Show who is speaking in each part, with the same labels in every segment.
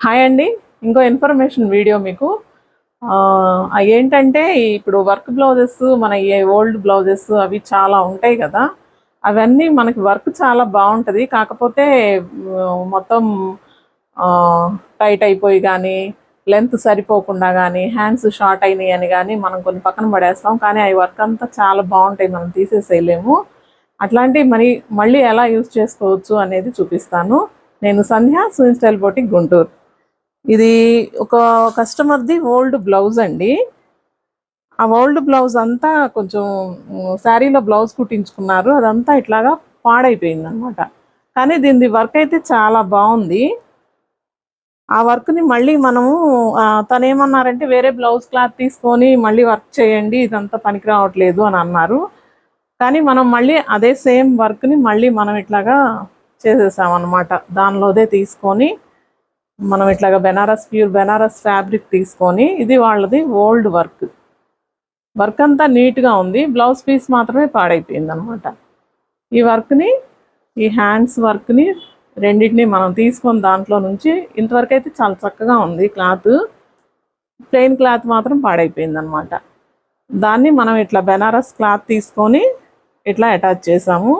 Speaker 1: Hi అండి. ఇంకో information video మీకు. ఏంటంటే ఇప్పుడు వర్క్ బ్లౌజెస్ మన ఓల్డ్ బ్లౌజెస్ అవి చాలా ఉంటాయి కదా. అవన్నీ మనకి వర్క్ చాలా బాగుంటుంది, కాకపోతే మొత్తం టైట్ అయిపోయి కానీ, లెంత్ సరిపోకుండా కానీ, హ్యాండ్స్ షార్ట్ అయినాయి అని కానీ మనం కొన్ని పక్కన పడేస్తాం. కానీ అవి వర్క్ అంతా చాలా బాగుంటాయి, మనం తీసేసేయలేము. అట్లాంటివి మళ్ళీ ఎలా యూజ్ చేసుకోవచ్చు అనేది చూపిస్తాను. నేను సంధ్య, సూయిన్ స్టైల్ బొటిక్, గుంటూరు. ఇది ఒక కస్టమర్ది ఓల్డ్ బ్లౌజ్ అండి. ఆ ఓల్డ్ బ్లౌజ్ అంతా కొంచెం శారీలో బ్లౌజ్ కుట్టించుకున్నారు, అదంతా ఇట్లాగా పాడైపోయింది అనమాట. కానీ దీని వర్క్ అయితే చాలా బాగుంది. ఆ వర్క్ని మళ్ళీ మనము తను ఏమన్నారంటే వేరే బ్లౌజ్ క్లాత్ తీసుకొని మళ్ళీ వర్క్ చేయండి, ఇదంతా పనికి రావట్లేదు అని అన్నారు. కానీ మనం మళ్ళీ అదే సేమ్ వర్క్ని మళ్ళీ మనం ఇట్లాగా చేసేసామన్నమాట. దానిలోదే తీసుకొని మనం ఇట్లాగా ప్యూర్ బెనారస్ ఫ్యాబ్రిక్ తీసుకొని, ఇది వాళ్ళది ఓల్డ్ వర్క్ అంతా నీట్గా ఉంది, బ్లౌజ్ పీస్ మాత్రమే పాడైపోయింది అనమాట. ఈ వర్క్ని, ఈ హ్యాండ్స్ వర్క్ని రెండింటిని మనం తీసుకొని దాంట్లో నుంచి ఇంతవరకు అయితే చాలా చక్కగా ఉంది క్లాత్. ప్లెయిన్ క్లాత్ మాత్రం పాడైపోయింది అనమాట. దాన్ని మనం ఇట్లా బెనారస్ క్లాత్ తీసుకొని ఇట్లా అటాచ్ చేసాము.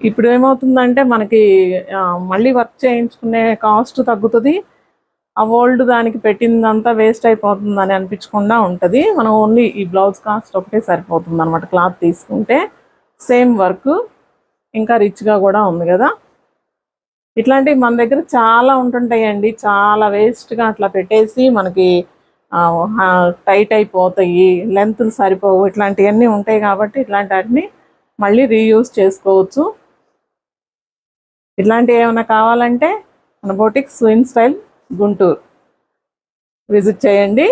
Speaker 1: ఇప్పుడు ఏమవుతుందంటే మనకి మళ్ళీ వర్క్ చేయించుకునే కాస్ట్ తగ్గుతుంది, ఆ ఓల్డ్ దానికి పెట్టిందంతా వేస్ట్ అయిపోతుందని అనిపించకుండా ఉంటుంది. మనం ఓన్లీ ఈ బ్లౌజ్ కాస్ట్ ఒకటే సరిపోతుంది అనమాట. క్లాత్ తీసుకుంటే సేమ్ వర్క్, ఇంకా రిచ్గా కూడా ఉంది కదా. ఇట్లాంటివి మన దగ్గర చాలా ఉంటుంటాయండి. చాలా వేస్ట్గా అట్లా పెట్టేసి మనకి టైట్ అయిపోతాయి, లెంత్లు సరిపోవు, ఇట్లాంటివన్నీ ఉంటాయి. కాబట్టి ఇట్లాంటి వాటిని మళ్ళీ రీయూజ్ చేసుకోవచ్చు. ఇట్లాంటివి ఏమైనా కావాలంటే మన బొటిక్ సూయిన్ స్టైల్ గుంటూరు విజిట్ చేయండి.